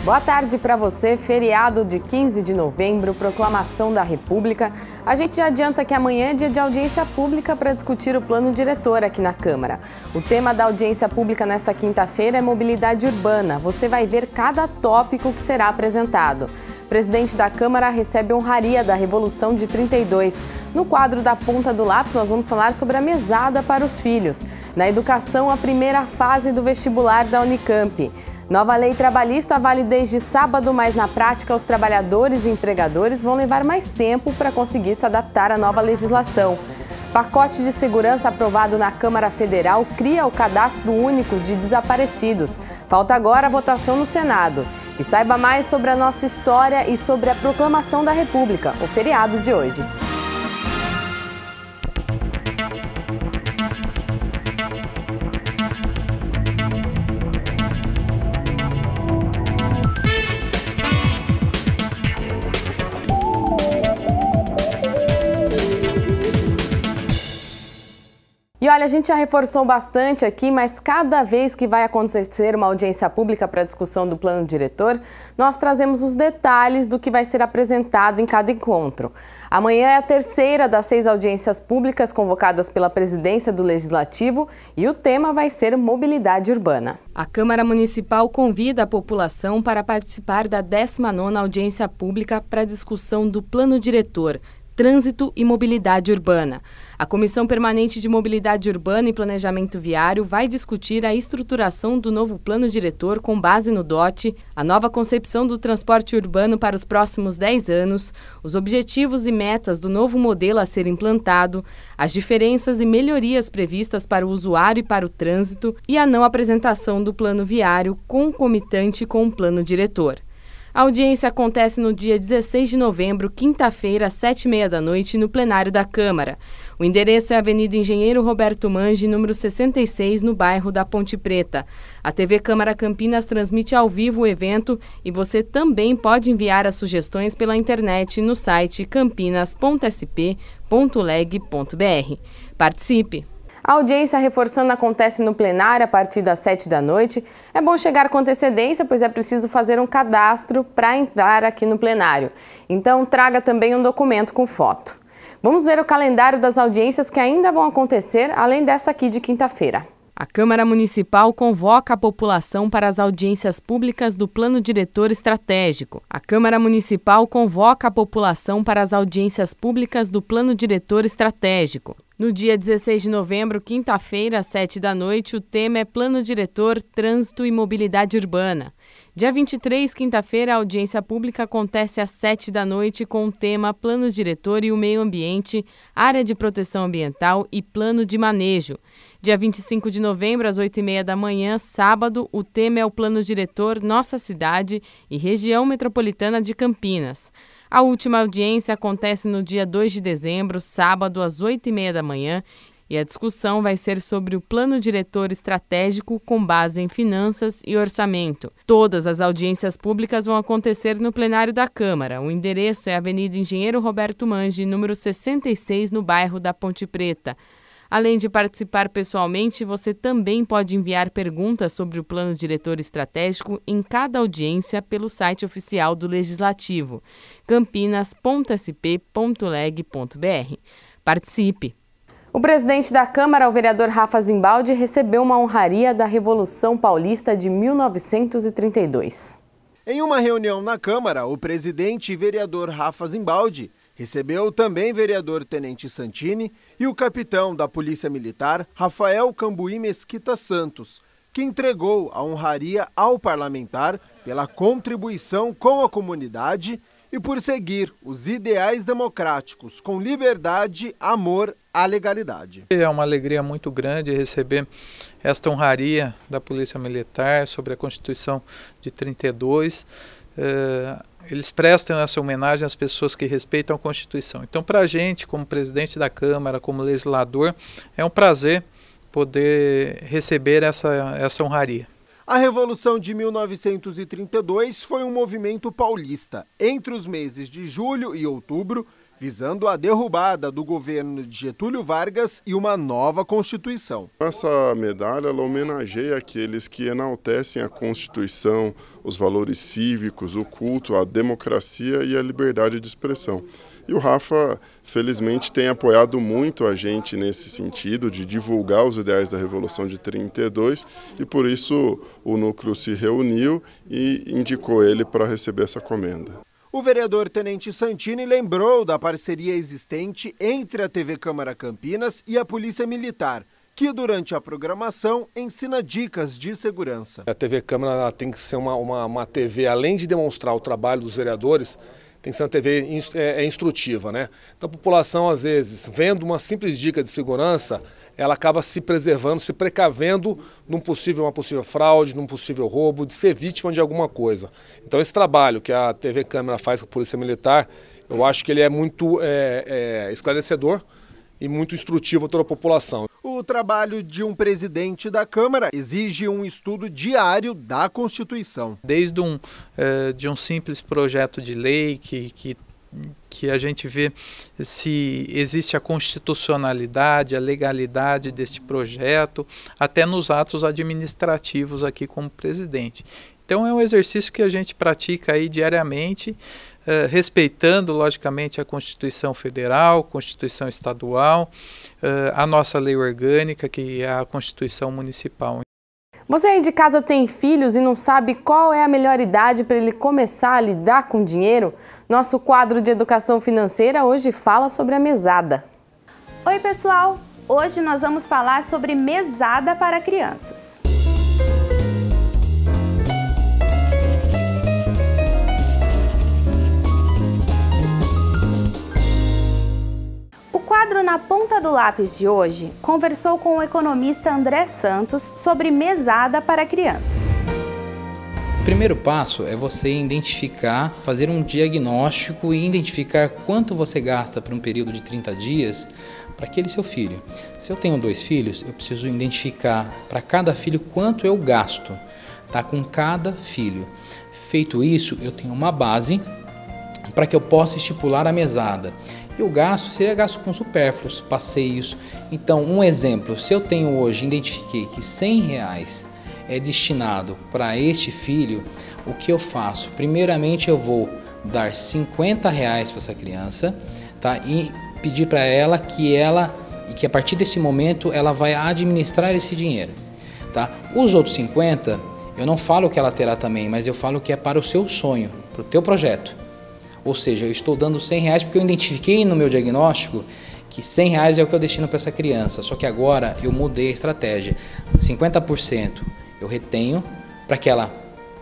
Boa tarde para você, feriado de 15 de novembro, proclamação da República. A gente já adianta que amanhã é dia de audiência pública para discutir o plano diretor aqui na Câmara. O tema da audiência pública nesta quinta-feira é mobilidade urbana. Você vai ver cada tópico que será apresentado. O presidente da Câmara recebe honraria da Revolução de 32. No quadro da Ponta do Lápis, nós vamos falar sobre a mesada para os filhos. Na educação, a primeira fase do vestibular da Unicamp. Nova lei trabalhista vale desde sábado, mas na prática os trabalhadores e empregadores vão levar mais tempo para conseguir se adaptar à nova legislação. Pacote de segurança aprovado na Câmara Federal cria o cadastro único de desaparecidos. Falta agora a votação no Senado. E saiba mais sobre a nossa história e sobre a proclamação da República, o feriado de hoje. E olha, a gente já reforçou bastante aqui, mas cada vez que vai acontecer uma audiência pública para a discussão do plano diretor, nós trazemos os detalhes do que vai ser apresentado em cada encontro. Amanhã é a terceira das 6 audiências públicas convocadas pela presidência do Legislativo e o tema vai ser mobilidade urbana. A Câmara Municipal convida a população para participar da 19ª audiência pública para a discussão do plano diretor, Trânsito e Mobilidade Urbana. A Comissão Permanente de Mobilidade Urbana e Planejamento Viário vai discutir a estruturação do novo plano diretor com base no DOT, a nova concepção do transporte urbano para os próximos 10 anos, os objetivos e metas do novo modelo a ser implantado, as diferenças e melhorias previstas para o usuário e para o trânsito e a não apresentação do plano viário concomitante com o plano diretor. A audiência acontece no dia 16 de novembro, quinta-feira, às 19h30, no plenário da Câmara. O endereço é a Avenida Engenheiro Roberto Mangi, número 66, no bairro da Ponte Preta. A TV Câmara Campinas transmite ao vivo o evento e você também pode enviar as sugestões pela internet no site campinas.sp.leg.br. Participe! A audiência reforçando acontece no plenário a partir das 19h. É bom chegar com antecedência, pois é preciso fazer um cadastro para entrar aqui no plenário. Então, traga também um documento com foto. Vamos ver o calendário das audiências que ainda vão acontecer, além dessa aqui de quinta-feira. A Câmara Municipal convoca a população para as audiências públicas do Plano Diretor Estratégico. A Câmara Municipal convoca a população para as audiências públicas do Plano Diretor Estratégico. No dia 16 de novembro, quinta-feira, às 19h, o tema é Plano Diretor, Trânsito e Mobilidade Urbana. Dia 23, quinta-feira, a audiência pública acontece às 19h com o tema Plano Diretor e o Meio Ambiente, Área de Proteção Ambiental e Plano de Manejo. Dia 25 de novembro, às 8h30, sábado, o tema é o Plano Diretor, Nossa Cidade e Região Metropolitana de Campinas. A última audiência acontece no dia 2 de dezembro, sábado, às 8h30, e a discussão vai ser sobre o Plano Diretor Estratégico com base em finanças e orçamento. Todas as audiências públicas vão acontecer no plenário da Câmara. O endereço é a Avenida Engenheiro Roberto Mangi, número 66, no bairro da Ponte Preta. Além de participar pessoalmente, você também pode enviar perguntas sobre o Plano Diretor Estratégico em cada audiência pelo site oficial do Legislativo, campinas.sp.leg.br. Participe! O presidente da Câmara, o vereador Rafa Zimbaldi, recebeu uma honraria da Revolução Paulista de 1932. Em uma reunião na Câmara, o presidente e vereador Rafa Zimbaldi recebeu também vereador Tenente Santini e o capitão da Polícia Militar, Rafael Cambuí Mesquita Santos, que entregou a honraria ao parlamentar pela contribuição com a comunidade e por seguir os ideais democráticos com liberdade, amor à legalidade. É uma alegria muito grande receber esta honraria da Polícia Militar sobre a Constituição de 32. Eles prestam essa homenagem às pessoas que respeitam a Constituição. Então, para a gente, como presidente da Câmara, como legislador, é um prazer poder receber essa honraria. A Revolução de 1932 foi um movimento paulista. Entre os meses de julho e outubro, visando a derrubada do governo de Getúlio Vargas e uma nova Constituição. Essa medalha ela homenageia aqueles que enaltecem a Constituição, os valores cívicos, o culto, a democracia e a liberdade de expressão. E o Rafa, felizmente, tem apoiado muito a gente nesse sentido de divulgar os ideais da Revolução de 32 e por isso o núcleo se reuniu e indicou ele para receber essa comenda. O vereador Tenente Santini lembrou da parceria existente entre a TV Câmara Campinas e a Polícia Militar, que durante a programação ensina dicas de segurança. A TV Câmara tem que ser uma TV, além de demonstrar o trabalho dos vereadores, tem que ser uma TV instrutiva, né? Então a população, às vezes, vendo uma simples dica de segurança, ela acaba se preservando, se precavendo numa possível fraude, num possível roubo, de ser vítima de alguma coisa. Então esse trabalho que a TV Câmara faz com a Polícia Militar, eu acho que ele é muito esclarecedor e muito instrutivo a toda a população. O trabalho de um presidente da Câmara exige um estudo diário da Constituição. Desde de um simples projeto de lei que a gente vê se existe a constitucionalidade, a legalidade deste projeto, até nos atos administrativos aqui como presidente. Então é um exercício que a gente pratica aí diariamente, respeitando logicamente a Constituição Federal, Constituição Estadual, a nossa lei orgânica, que é a Constituição Municipal. Você aí de casa tem filhos e não sabe qual é a melhor idade para ele começar a lidar com dinheiro? Nosso quadro de educação financeira hoje fala sobre a mesada. Oi pessoal, hoje nós vamos falar sobre mesada para crianças. O quadro Na Ponta do Lápis de hoje conversou com o economista André Santos sobre mesada para crianças. O primeiro passo é você identificar, fazer um diagnóstico e identificar quanto você gasta por um período de 30 dias para aquele seu filho. Se eu tenho 2 filhos, eu preciso identificar para cada filho quanto eu gasto, tá? Com cada filho. Feito isso, eu tenho uma base para que eu possa estipular a mesada. E o gasto seria gasto com supérfluos, passeios. Então, um exemplo, se eu tenho hoje, identifiquei que R$100 é destinado para este filho, o que eu faço? Primeiramente, eu vou dar R$50 para essa criança, tá? E pedir para ela que a partir desse momento ela vai administrar esse dinheiro, tá? Os outros 50, eu não falo que ela terá também, mas eu falo que é para o seu sonho, para o teu projeto. Ou seja, eu estou dando R$100 porque eu identifiquei no meu diagnóstico que R$100 é o que eu destino para essa criança. Só que agora eu mudei a estratégia. 50% eu retenho para que ela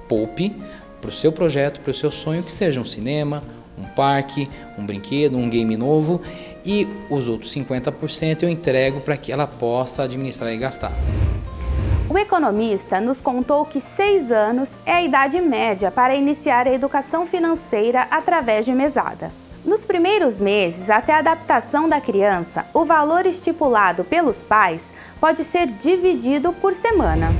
poupe para o seu projeto, para o seu sonho, que seja um cinema, um parque, um brinquedo, um game novo. E os outros 50% eu entrego para que ela possa administrar e gastar. O economista nos contou que 6 anos é a idade média para iniciar a educação financeira através de mesada. Nos primeiros meses, até a adaptação da criança, o valor estipulado pelos pais pode ser dividido por semana.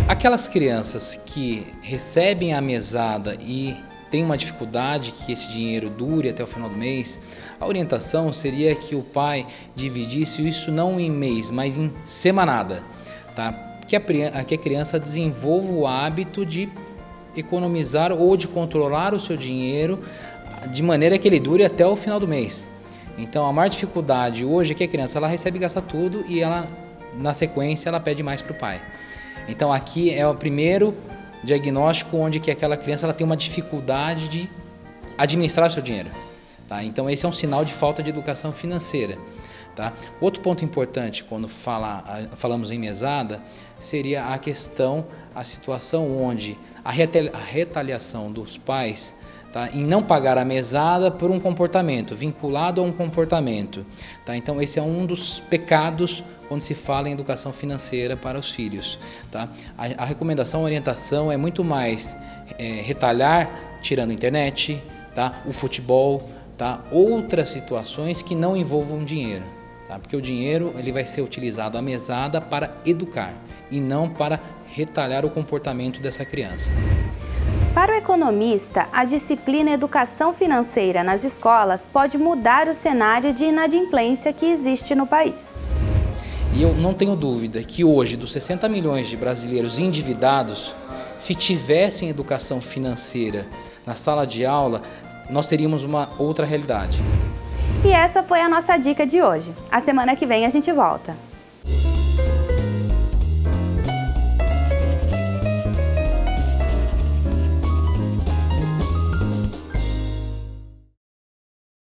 Aquelas crianças que recebem a mesada e têm uma dificuldade que esse dinheiro dure até o final do mês, a orientação seria que o pai dividisse isso não em mês, mas em semanada, tá? Que a criança desenvolva o hábito de economizar ou de controlar o seu dinheiro de maneira que ele dure até o final do mês. Então a maior dificuldade hoje é que a criança ela recebe e gasta tudo e ela, na sequência, ela pede mais para o pai. Então aqui é o primeiro diagnóstico onde que aquela criança ela tem uma dificuldade de administrar o seu dinheiro. Tá? Então esse é um sinal de falta de educação financeira. Tá? Outro ponto importante quando falamos em mesada seria a situação onde a retaliação dos pais, tá, em não pagar a mesada por um comportamento, vinculado a um comportamento. Tá? Então esse é um dos pecados quando se fala em educação financeira para os filhos. Tá? A recomendação, a orientação é muito mais retalhar tirando a internet, tá? O futebol, tá? Outras situações que não envolvam dinheiro. Porque o dinheiro ele vai ser utilizado à mesada para educar e não para retalhar o comportamento dessa criança. Para o economista, a disciplina Educação Financeira nas escolas pode mudar o cenário de inadimplência que existe no país. E eu não tenho dúvida que hoje, dos 60 milhões de brasileiros endividados, se tivessem educação financeira na sala de aula, nós teríamos uma outra realidade. E essa foi a nossa dica de hoje. A semana que vem a gente volta.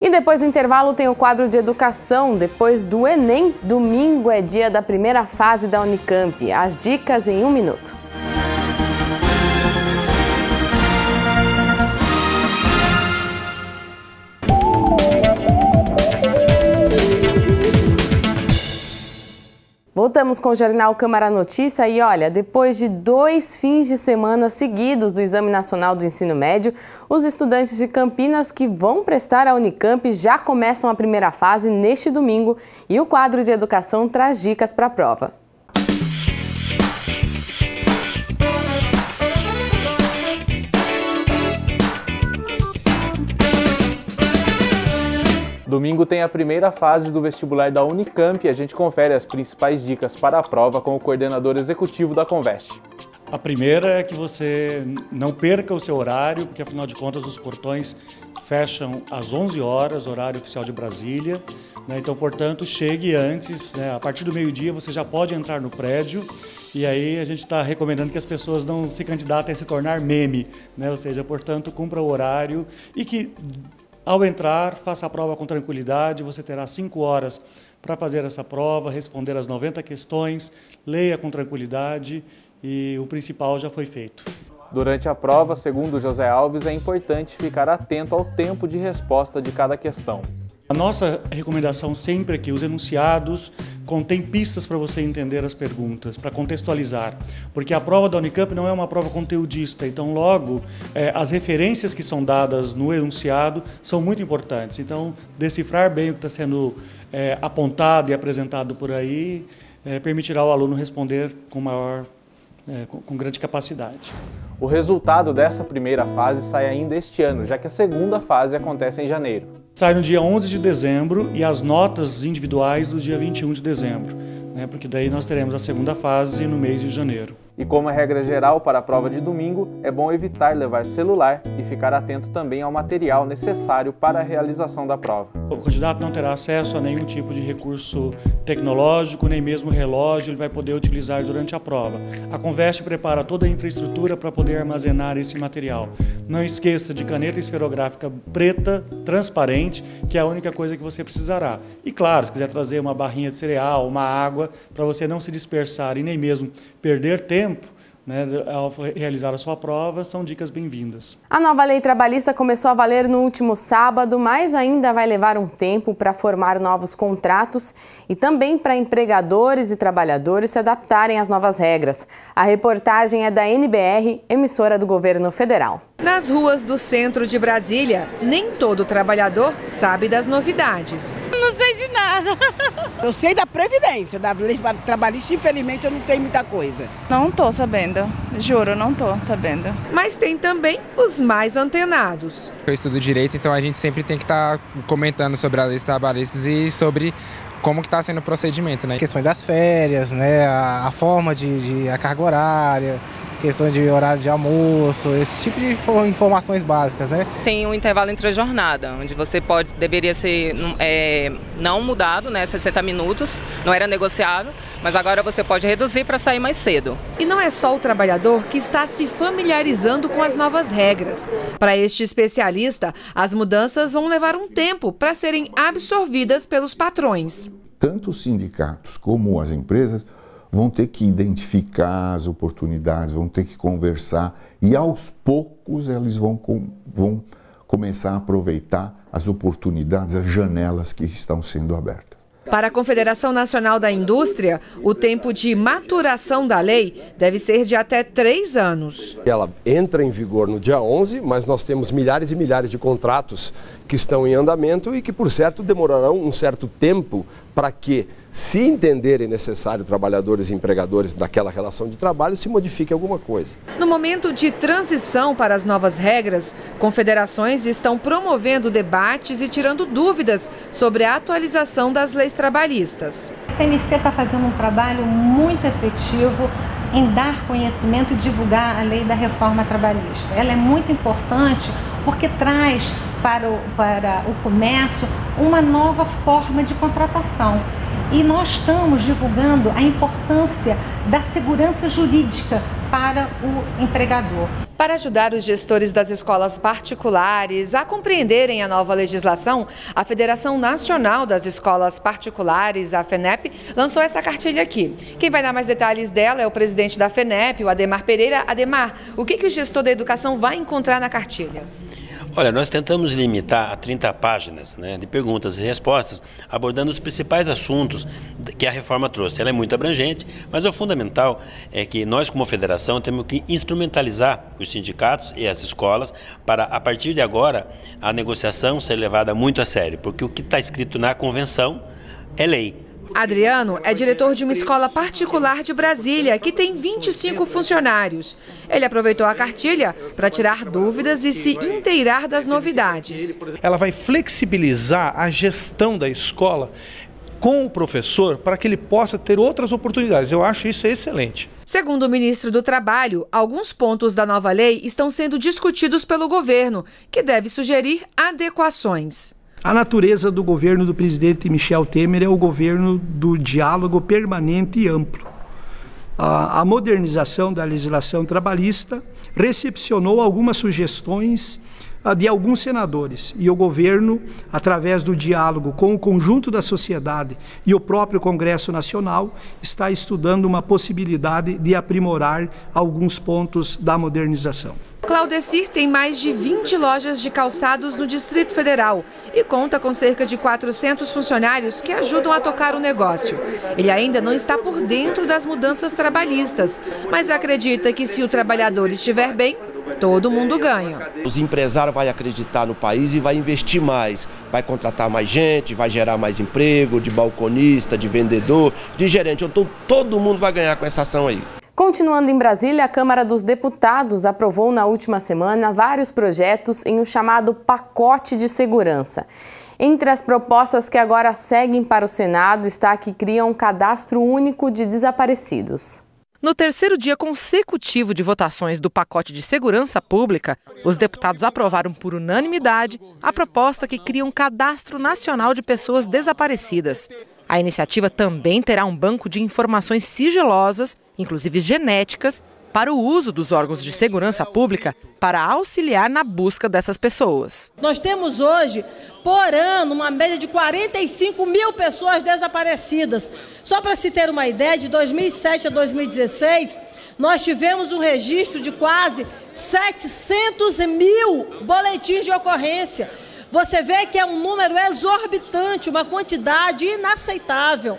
E depois do intervalo tem o quadro de educação. Depois do Enem, domingo é dia da primeira fase da Unicamp. As dicas em 1 minuto. Voltamos com o Jornal Câmara Notícia e olha, depois de 2 fins de semana seguidos do Exame Nacional do Ensino Médio, os estudantes de Campinas que vão prestar a Unicamp já começam a primeira fase neste domingo e o quadro de educação traz dicas para a prova. Domingo tem a primeira fase do vestibular da Unicamp e a gente confere as principais dicas para a prova com o coordenador executivo da Conveste. A primeira é que você não perca o seu horário, porque afinal de contas os portões fecham às 11 horas, horário oficial de Brasília. Então, portanto, chegue antes, a partir do meio-dia você já pode entrar no prédio. E aí a gente está recomendando que as pessoas não se candidatem a se tornar meme, ou seja, portanto, cumpra o horário e que ao entrar, faça a prova com tranquilidade, você terá 5 horas para fazer essa prova, responder as 90 questões, leia com tranquilidade e o principal já foi feito. Durante a prova, segundo José Alves, é importante ficar atento ao tempo de resposta de cada questão. A nossa recomendação sempre é que os enunciados contêm pistas para você entender as perguntas, para contextualizar, porque a prova da Unicamp não é uma prova conteudista, então logo as referências que são dadas no enunciado são muito importantes. Então decifrar bem o que está sendo apontado e apresentado por aí permitirá ao aluno responder com grande capacidade. O resultado dessa primeira fase sai ainda este ano, já que a segunda fase acontece em janeiro. Sai no dia 11 de dezembro e as notas individuais do dia 21 de dezembro, porque daí nós teremos a segunda fase no mês de janeiro. E como é regra geral para a prova de domingo, é bom evitar levar celular e ficar atento também ao material necessário para a realização da prova. O candidato não terá acesso a nenhum tipo de recurso tecnológico, nem mesmo relógio ele vai poder utilizar durante a prova. A Conveste prepara toda a infraestrutura para poder armazenar esse material. Não esqueça de caneta esferográfica preta, transparente, que é a única coisa que você precisará. E claro, se quiser trazer uma barrinha de cereal, uma água, para você não se dispersar e nem mesmo perder tempo, ao realizar a sua prova, são dicas bem-vindas. A nova lei trabalhista começou a valer no último sábado, mas ainda vai levar um tempo para formar novos contratos e também para empregadores e trabalhadores se adaptarem às novas regras. A reportagem é da NBR, emissora do governo federal. Nas ruas do centro de Brasília, nem todo trabalhador sabe das novidades. Não sei de nada. Eu sei da Previdência, da lei trabalhista, infelizmente eu não tenho muita coisa. Não estou sabendo, juro, não estou sabendo. Mas tem também os mais antenados. Eu estudo Direito, então a gente sempre tem que estar comentando sobre as leis trabalhistas e sobre como que está sendo o procedimento, Questões das férias, a forma a carga horária, questões de horário de almoço, esse tipo de informações básicas, Tem um intervalo entre a jornada, onde você deveria ser não mudado, 60 minutos, não era negociável, mas agora você pode reduzir para sair mais cedo. E não é só o trabalhador que está se familiarizando com as novas regras. Para este especialista, as mudanças vão levar um tempo para serem absorvidas pelos patrões. Tanto os sindicatos como as empresas vão ter que identificar as oportunidades, vão ter que conversar e aos poucos eles vão começar a aproveitar as oportunidades, as janelas que estão sendo abertas. Para a Confederação Nacional da Indústria, o tempo de maturação da lei deve ser de até 3 anos. Ela entra em vigor no dia 11, mas nós temos milhares e milhares de contratos que estão em andamento e que, por certo, demorarão um certo tempo para que se entenderem necessário trabalhadores e empregadores daquela relação de trabalho, se modifique alguma coisa. No momento de transição para as novas regras, confederações estão promovendo debates e tirando dúvidas sobre a atualização das leis trabalhistas. A CNC está fazendo um trabalho muito efetivo em dar conhecimento e divulgar a lei da reforma trabalhista. Ela é muito importante porque traz para o comércio uma nova forma de contratação. E nós estamos divulgando a importância da segurança jurídica para o empregador. Para ajudar os gestores das escolas particulares a compreenderem a nova legislação, a Federação Nacional das Escolas Particulares, a FENEP, lançou essa cartilha aqui. Quem vai dar mais detalhes dela é o presidente da FENEP, o Ademar Pereira. Ademar, o que o gestor da educação vai encontrar na cartilha? Olha, nós tentamos limitar a 30 páginas, né, de perguntas e respostas, abordando os principais assuntos que a reforma trouxe. Ela é muito abrangente, mas o fundamental é que nós, como federação, temos que instrumentalizar os sindicatos e as escolas para, a partir de agora, a negociação ser levada muito a sério, porque o que está escrito na convenção é lei. Adriano é diretor de uma escola particular de Brasília, que tem 25 funcionários. Ele aproveitou a cartilha para tirar dúvidas e se inteirar das novidades. Ela vai flexibilizar a gestão da escola com o professor para que ele possa ter outras oportunidades. Eu acho isso excelente. Segundo o ministro do Trabalho, alguns pontos da nova lei estão sendo discutidos pelo governo, que deve sugerir adequações. A natureza do governo do presidente Michel Temer é o governo do diálogo permanente e amplo. A modernização da legislação trabalhista recepcionou algumas sugestões de alguns senadores e o governo, através do diálogo com o conjunto da sociedade e o próprio Congresso Nacional, está estudando uma possibilidade de aprimorar alguns pontos da modernização. Claudecir tem mais de 20 lojas de calçados no Distrito Federal e conta com cerca de 400 funcionários que ajudam a tocar o negócio. Ele ainda não está por dentro das mudanças trabalhistas, mas acredita que se o trabalhador estiver bem, todo mundo ganha. Os empresários vão acreditar no país e vai investir mais, vai contratar mais gente, vai gerar mais emprego, de balconista, de vendedor, de gerente. Então todo mundo vai ganhar com essa ação aí. Continuando em Brasília, a Câmara dos Deputados aprovou na última semana vários projetos em um chamado pacote de segurança. Entre as propostas que agora seguem para o Senado está a que cria um cadastro único de desaparecidos. No terceiro dia consecutivo de votações do pacote de segurança pública, os deputados aprovaram por unanimidade a proposta que cria um cadastro nacional de pessoas desaparecidas. A iniciativa também terá um banco de informações sigilosas, inclusive genéticas, para o uso dos órgãos de segurança pública para auxiliar na busca dessas pessoas. Nós temos hoje, por ano, uma média de 45 mil pessoas desaparecidas. Só para se ter uma ideia, de 2007 a 2016, nós tivemos um registro de quase 700 mil boletins de ocorrência. Você vê que é um número exorbitante, uma quantidade inaceitável.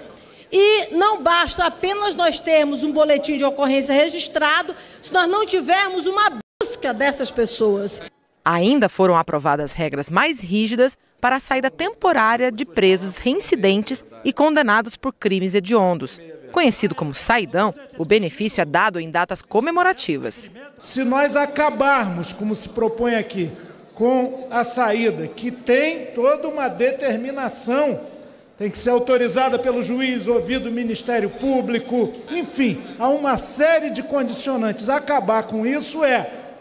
E não basta apenas nós termos um boletim de ocorrência registrado, se nós não tivermos uma busca dessas pessoas. Ainda foram aprovadas regras mais rígidas para a saída temporária de presos reincidentes e condenados por crimes hediondos. Conhecido como saidão, o benefício é dado em datas comemorativas. Se nós acabarmos, como se propõe aqui, com a saída, que tem toda uma determinação, tem que ser autorizada pelo juiz, ouvido o Ministério Público, enfim, há uma série de condicionantes. Acabar com isso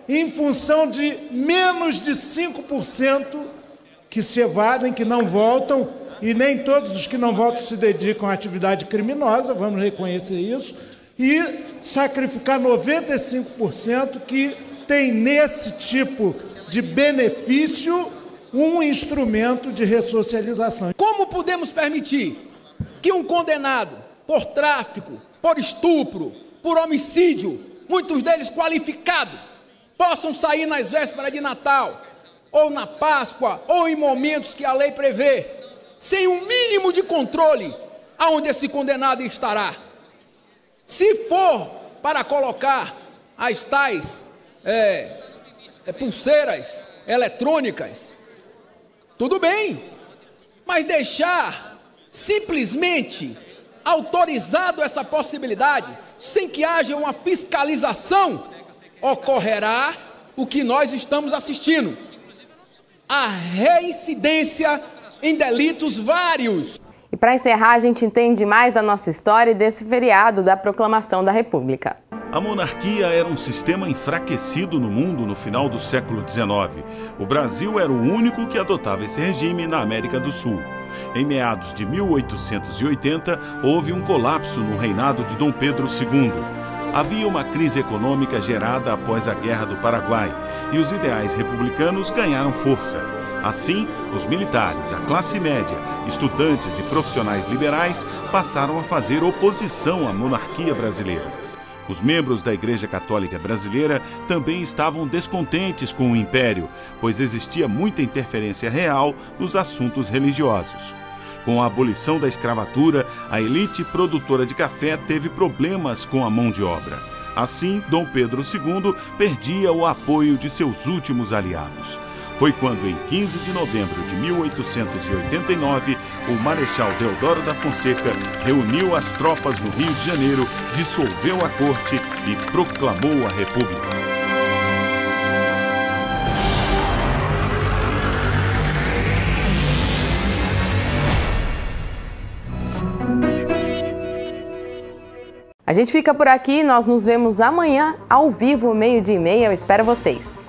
em função de menos de 5% que se evadem, que não voltam, e nem todos os que não voltam se dedicam à atividade criminosa, vamos reconhecer isso, e sacrificar 95% que tem nesse tipo de benefício um instrumento de ressocialização. Como podemos permitir que um condenado por tráfico, por estupro, por homicídio, muitos deles qualificados, possam sair nas vésperas de Natal, ou na Páscoa, ou em momentos que a lei prevê, sem um mínimo de controle aonde esse condenado estará? Se for para colocar as tais pulseiras eletrônicas, tudo bem, mas deixar simplesmente autorizado essa possibilidade, sem que haja uma fiscalização, ocorrerá o que nós estamos assistindo: a reincidência em delitos vários. E para encerrar, a gente entende mais da nossa história e desse feriado da Proclamação da República. A monarquia era um sistema enfraquecido no mundo no final do século XIX. O Brasil era o único que adotava esse regime na América do Sul. Em meados de 1880, houve um colapso no reinado de Dom Pedro II. Havia uma crise econômica gerada após a Guerra do Paraguai e os ideais republicanos ganharam força. Assim, os militares, a classe média, estudantes e profissionais liberais passaram a fazer oposição à monarquia brasileira. Os membros da Igreja Católica Brasileira também estavam descontentes com o Império, pois existia muita interferência real nos assuntos religiosos. Com a abolição da escravatura, a elite produtora de café teve problemas com a mão de obra. Assim, Dom Pedro II perdia o apoio de seus últimos aliados. Foi quando, em 15 de novembro de 1889, o Marechal Deodoro da Fonseca reuniu as tropas no Rio de Janeiro, dissolveu a corte e proclamou a República. A gente fica por aqui, nós nos vemos amanhã ao vivo, 12:30. Eu espero vocês.